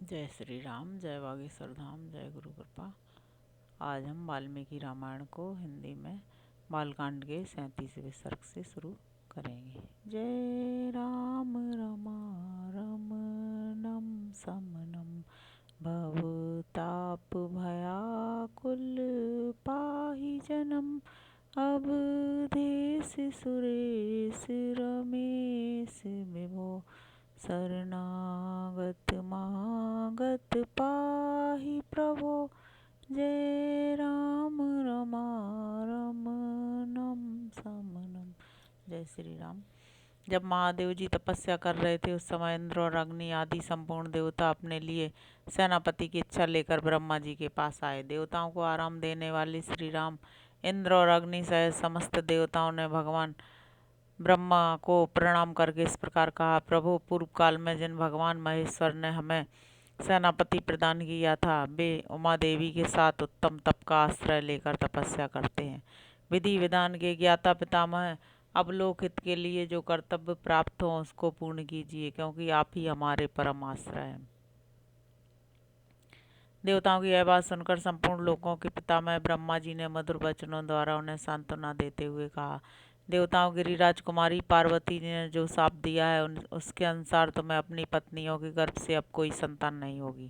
जय श्री राम, जय बागेश्वर धाम, जय गुरु कृपा। आज हम वाल्मीकि रामायण को हिंदी में बालकांड के 37वें सर्ग से शुरू करेंगे। जय राम रमारमणम समनम भवताप भयाकुल पाहि जनम अवधेश सुरेश रमेश विभो शरणागत मागत पाहि प्रभो। जय राम रमारमणम समनम। जय श्री राम। जब महादेव जी तपस्या कर रहे थे उस समय इंद्र और अग्नि आदि संपूर्ण देवता अपने लिए सेनापति की इच्छा लेकर ब्रह्मा जी के पास आए। देवताओं को आराम देने वाले श्री राम, इंद्र और अग्नि सहित समस्त देवताओं ने भगवान ब्रह्मा को प्रणाम करके इस प्रकार कहा, प्रभु, पूर्व काल में जिन भगवान महेश्वर ने हमें सेनापति प्रदान किया था, वे उमा देवी के साथ उत्तम तप का आश्रय लेकर तपस्या करते हैं। विधि विधान के ज्ञाता पितामह, अब लोक हित के लिए जो कर्तव्य प्राप्त हो उसको पूर्ण कीजिए, क्योंकि आप ही हमारे परम आश्रय हैं। देवताओं की यह बात सुनकर संपूर्ण लोकों के पितामह ब्रह्मा जी ने मधुर वचनों द्वारा उन्हें सांत्वना देते हुए कहा, देवताओं की राजकुमारी पार्वती जी ने जो शाप दिया है उसके अनुसार तुम्हें अपनी पत्नियों के गर्भ से अब कोई संतान नहीं होगी।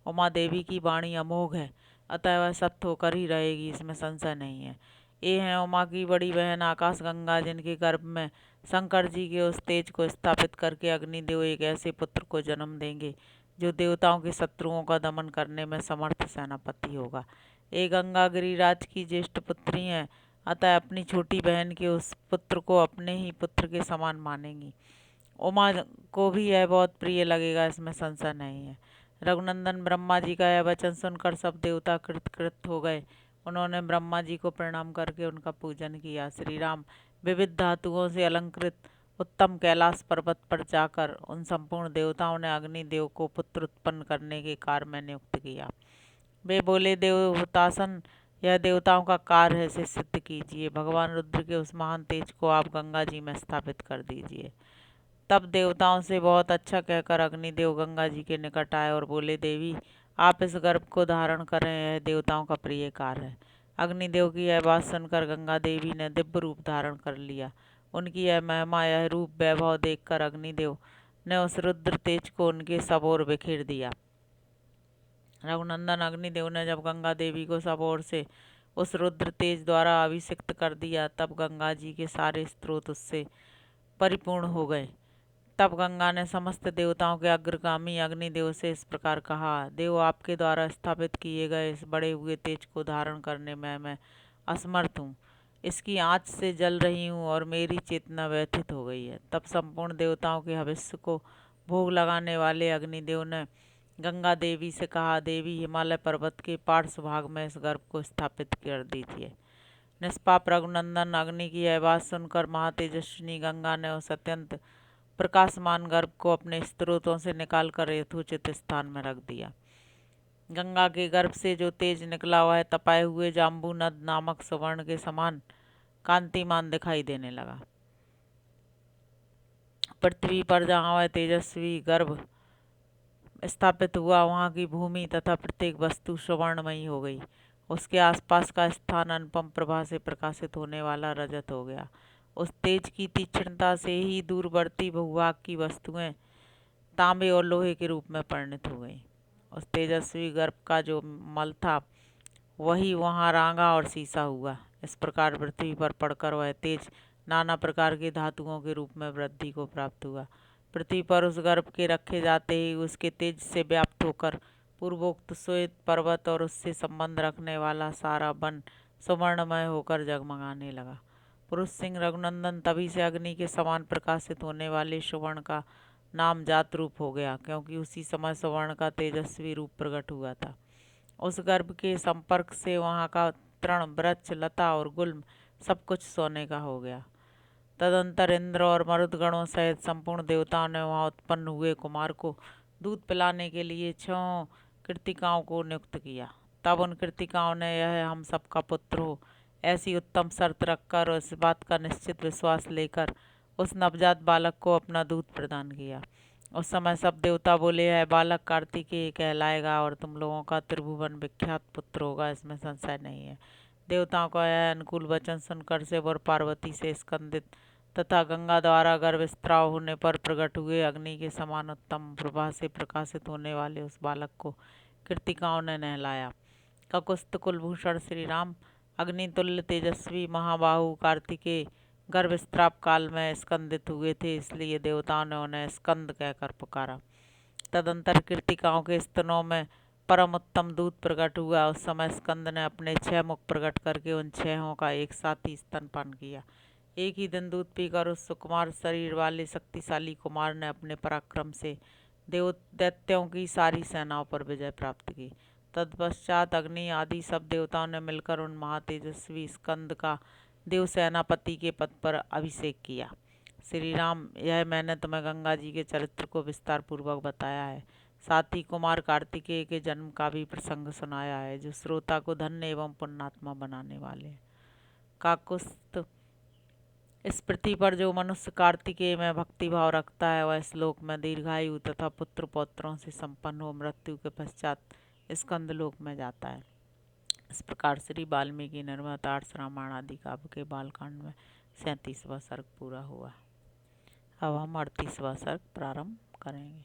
उमा देवी की वाणी अमोघ है, अतः वह सत्य होकर ही रहेगी, इसमें संशय नहीं है। ये हैं उमा की बड़ी बहन आकाश गंगा, जिनके गर्भ में शंकर जी के उस तेज को स्थापित करके अग्निदेव एक ऐसे पुत्र को जन्म देंगे जो देवताओं के शत्रुओं का दमन करने में समर्थ सेनापति होगा। ये गंगा गिरिराज की ज्येष्ठ पुत्री हैं, अतः अपनी छोटी बहन के उस पुत्र को अपने ही पुत्र के समान मानेंगी। उमा को भी यह बहुत प्रिय लगेगा, इसमें संशय नहीं है। रघुनंदन ब्रह्मा जी का यह वचन सुनकर सब देवता कृतकृत हो गए। उन्होंने ब्रह्मा जी को प्रणाम करके उनका पूजन किया। श्री राम विविध धातुओं से अलंकृत उत्तम कैलाश पर्वत पर जाकर उन संपूर्ण देवताओं ने अग्निदेव को पुत्र उत्पन्न करने के कार्य में नियुक्त किया। वे बोले, देवतासन, यह देवताओं का कार्य है, इसे सिद्ध कीजिए। भगवान रुद्र के उस महान तेज को आप गंगा जी में स्थापित कर दीजिए। तब देवताओं से बहुत अच्छा कहकर अग्निदेव गंगा जी के निकट आए और बोले, देवी, आप इस गर्भ को धारण करें, यह देवताओं का प्रिय कार्य है। अग्निदेव की यह बात सुनकर गंगा देवी ने दिव्य रूप धारण कर लिया। उनकी यह महिमा, यह रूप वैभव देखकर अग्निदेव ने उस रुद्र तेज को उनके सब ओर बिखेर दिया। रघुनंदन अग्निदेव ने जब गंगा देवी को सब ओर से उस रुद्र तेज द्वारा अभिषिक्त कर दिया, तब गंगा जी के सारे स्रोत उससे परिपूर्ण हो गए। तब गंगा ने समस्त देवताओं के अग्रगामी अग्निदेव से इस प्रकार कहा, देव, आपके द्वारा स्थापित किए गए इस बड़े हुए तेज को धारण करने में मैं असमर्थ हूँ। इसकी आँच से जल रही हूँ और मेरी चेतना व्यथित हो गई है। तब संपूर्ण देवताओं के हविष्य को भोग लगाने वाले अग्निदेव ने गंगा देवी से कहा, देवी, हिमालय पर्वत के पार्श्व भाग में इस गर्भ को स्थापित कर दीजिए। निष्पाप रघुनंदन अग्नि की यह बात सुनकर महातेजस्विनी गंगा ने उस अत्यंत प्रकाशमान गर्भ को अपने स्त्रोतों से निकालकर यथोचित स्थान में रख दिया। गंगा के गर्भ से जो तेज निकला वह तपाए हुए जाम्बू नद नामक सुवर्ण के समान कांतिमान दिखाई देने लगा। पृथ्वी पर जहाँ वह तेजस्वी गर्भ स्थापित हुआ, वहाँ की भूमि तथा प्रत्येक वस्तु सुवर्णमयी हो गई। उसके आसपास का स्थान अनुपम प्रभा से प्रकाशित होने वाला रजत हो गया। उस तेज की तीक्ष्णता से ही दूरवर्ती भूभाग की वस्तुएं तांबे और लोहे के रूप में परिणित हो गई। उस तेजस्वी गर्भ का जो मल था वही वहाँ रांगा और सीसा हुआ। इस प्रकार पृथ्वी पर पड़कर वह तेज नाना प्रकार के धातुओं के रूप में वृद्धि को प्राप्त हुआ। पृथ्वी पर उस गर्भ के रखे जाते ही उसके तेज से व्याप्त होकर पूर्वोक्त श्वेत पर्वत और उससे संबंध रखने वाला सारा वन सुवर्णमय होकर जगमगाने लगा। पुरुष सिंह रघुनंदन तभी से अग्नि के समान प्रकाशित होने वाले सुवर्ण का नाम जात रूप हो गया, क्योंकि उसी समय सुवर्ण का तेजस्वी रूप प्रकट हुआ था। उस गर्भ के संपर्क से वहाँ का तृण, वृक्ष, लता और गुल्म सब कुछ सोने का हो गया। तदंतर इंद्र और मरुदगणों सहित संपूर्ण देवताओं ने वहाँ उत्पन्न हुए कुमार को दूध पिलाने के लिए 6 कृतिकाओं को नियुक्त किया। तब उन कृतिकाओं ने यह हम सबका पुत्र हो ऐसी उत्तम शर्त रखकर और इस बात का निश्चित विश्वास लेकर उस नवजात बालक को अपना दूध प्रदान किया। उस समय सब देवता बोले, है बालक कार्तिकेय कहलाएगा और तुम लोगों का त्रिभुवन विख्यात पुत्र होगा, इसमें संशय नहीं है। देवताओं का यह अनुकूल वचन सुनकर शिव और पार्वती से स्कंदित तथा गंगा द्वारा गर्भस्राव होने पर प्रकट हुए अग्नि के समान उत्तम प्रभा से प्रकाशित होने वाले उस बालक को कृतिकाओं ने नहलाया। ककुस्त कुलभूषण श्री राम अग्नितुल्य तेजस्वी महाबाहु कार्तिकेय गर्भस्राव काल में स्कंदित हुए थे, इसलिए देवताओं ने उन्हें स्कंद कहकर पुकारा। तदंतर कृतिकाओं के स्तनों में परम उत्तम दूध प्रकट हुआ। उस समय स्कंद ने अपने 6 मुख प्रकट करके उन 6 का एक साथ ही स्तनपान किया। एक ही दिन दूध पीकर उस सुकुमार शरीर वाले शक्तिशाली कुमार ने अपने पराक्रम से दैत्यों की सारी सेनाओं पर विजय प्राप्त की। तत्पश्चात अग्नि आदि सब देवताओं ने मिलकर उन महातेजस्वी स्कंद का देव सेनापति के पद पर अभिषेक किया। श्री राम, यह मैंने तुम्हें गंगा जी के चरित्र को विस्तार पूर्वक बताया है। साथ ही कुमार कार्तिकेय के जन्म का भी प्रसंग सुनाया है, जो श्रोता को धन्य एवं पुण्यात्मा बनाने वाले हैं। काकुस्त, इस पृथ्वी पर जो मनुष्य कार्तिकेय में भक्ति भाव रखता है, वह श्लोक में दीर्घायु तथा पुत्र पौत्रों से संपन्न हो मृत्यु के पश्चात स्कंद लोक में जाता है। इस प्रकार श्री वाल्मीकि निर्मित आर्ष रामायण आदि काव्य के बालकांड में 37वां सर्ग पूरा हुआ। अब हम 38वां सर्ग प्रारंभ करेंगे।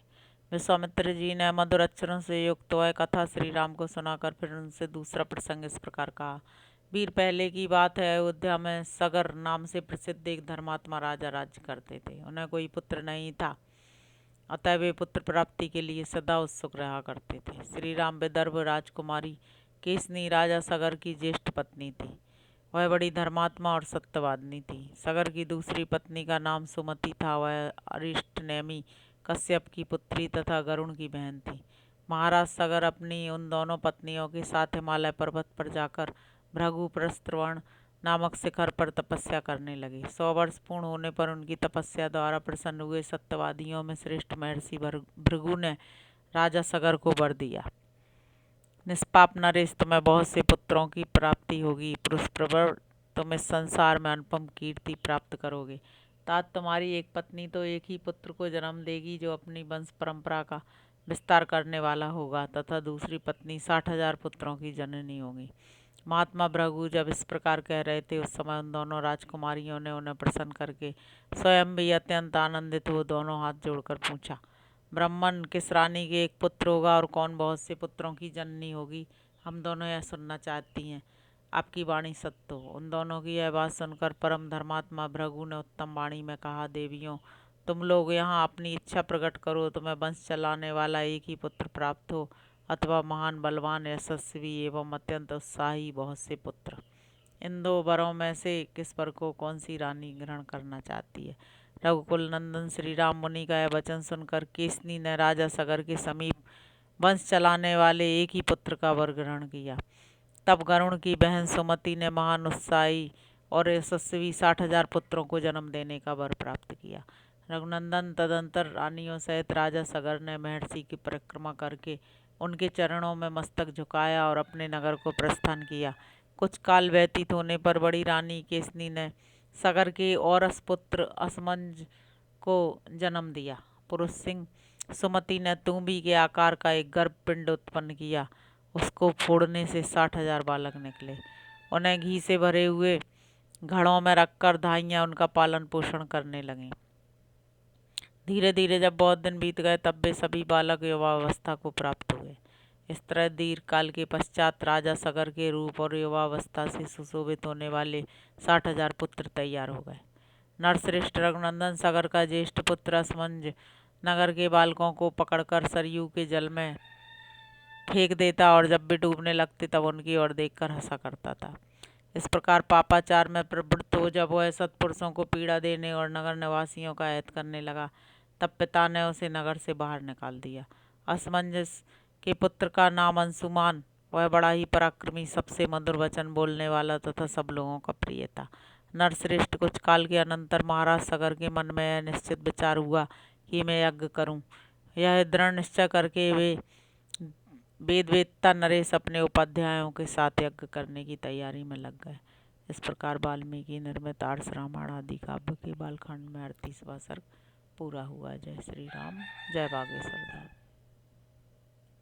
विश्वामित्र जी ने मधुर अक्षरों से युक्त वह कथा श्री राम को सुनाकर फिर उनसे दूसरा प्रसंग इस प्रकार कहा। वीर, पहले की बात है, अयोध्या में सगर नाम से प्रसिद्ध एक धर्मात्मा राजा राज्य करते थे। उन्हें कोई पुत्र नहीं था, अतः वे पुत्र प्राप्ति के लिए सदा उत्सुक रहा करते थे। श्री राम विदर्भ राजकुमारी केसनी राजा सगर की ज्येष्ठ पत्नी थी। वह बड़ी धर्मात्मा और सत्यवादिनी थी। सगर की दूसरी पत्नी का नाम सुमति था। वह अरिष्ट नेमी कश्यप की पुत्री तथा गरुण की बहन थी। महाराज सगर अपनी उन दोनों पत्नियों के साथ हिमालय पर्वत पर जाकर भृगु प्रस्त्रवण नामक शिखर पर तपस्या करने लगे। 100 वर्ष पूर्ण होने पर उनकी तपस्या द्वारा प्रसन्न हुए सत्यवादियों में श्रेष्ठ महर्षि भृगु ने राजा सगर को वर दिया, निष्पाप नरेश, तुम्हें बहुत से पुत्रों की प्राप्ति होगी। पुरुष प्रवर, तुम इस संसार में अनुपम कीर्ति प्राप्त करोगे। तात तुम्हारी एक पत्नी तो एक ही पुत्र को जन्म देगी, जो अपनी वंश परंपरा का विस्तार करने वाला होगा, तथा दूसरी पत्नी 60,000 पुत्रों की जननी होगी। महात्मा भृगु जब इस प्रकार कह रहे थे, उस समय उन दोनों राजकुमारियों ने उन्हें प्रसन्न करके स्वयं भी अत्यंत आनंदित हो दोनों हाथ जोड़कर पूछा, ब्राह्मण, किस रानी के एक पुत्र होगा और कौन बहुत से पुत्रों की जननी होगी? हम दोनों यह सुनना चाहती हैं। आपकी वाणी सत्य हो। उन दोनों की यह बात सुनकर परम धर्मात्मा भृगु ने उत्तम वाणी में कहा, देवियों, तुम लोग यहाँ अपनी इच्छा प्रकट करो। तुम्हें वंश चलाने वाला एक ही पुत्र प्राप्त हो, अथवा महान बलवान यशस्वी एवं अत्यंत उत्साही बहुत से पुत्र। इन 2 वरों में से किस वर को कौन सी रानी ग्रहण करना चाहती है? रघुकुल नंदन श्री राम मुनि का यह वचन सुनकर केसनी ने राजा सगर के समीप वंश चलाने वाले एक ही पुत्र का वर ग्रहण किया। तब गरुण की बहन सुमति ने महान उत्साही और यशस्वी 60,000 पुत्रों को जन्म देने का वर प्राप्त किया। रघुनंदन, तदंतर रानियों सहित राजा सगर ने महर्षि की परिक्रमा करके उनके चरणों में मस्तक झुकाया और अपने नगर को प्रस्थान किया। कुछ काल व्यतीत होने पर बड़ी रानी केसनी ने सगर के औरस पुत्र असमंज को जन्म दिया। पुरुष सिंह सुमति ने तुम्बी के आकार का एक गर्भ पिंड उत्पन्न किया। उसको फोड़ने से 60,000 बालक निकले। उन्हें घी से भरे हुए घड़ों में रखकर धाइयाँ उनका पालन पोषण करने लगीं। धीरे धीरे जब बहुत दिन बीत गए, तब वे सभी बालक युवावस्था को प्राप्त हुए। इस तरह दीर्घ काल के पश्चात राजा सगर के रूप और युवावस्था से सुशोभित होने वाले 60,000 पुत्र तैयार हो गए। नरश्रेष्ठ रघुनंदन सगर का ज्येष्ठ पुत्र असमंज नगर के बालकों को पकड़कर सरयू के जल में फेंक देता और जब भी डूबने लगते तब उनकी ओर देखकर हंसा करता था। इस प्रकार पापाचार में प्रवृत्त हो जब वह सत्पुरुषों को पीड़ा देने और नगर निवासियों का हित करने लगा, तब पिता ने उसे नगर से बाहर निकाल दिया। असमंजस के पुत्र का नाम अंशुमान, वह बड़ा ही पराक्रमी, सबसे मधुर वचन बोलने वाला तथा सब लोगों का प्रिय था। नरश्रेष्ठ, कुछ काल के अनंतर महाराज सगर के मन में यह निश्चित विचार हुआ कि मैं यज्ञ करूं। यह दृढ़ निश्चय करके वे वेदवेत्ता नरेश अपने उपाध्यायों के साथ यज्ञ करने की तैयारी में लग गए। इस प्रकार वाल्मीकि निर्मित आर्ष रामायण आदि काव्य के बालखंड में 38वां सर्ग पूरा हुआ। जय श्री राम, जय बागेश्वर धाम।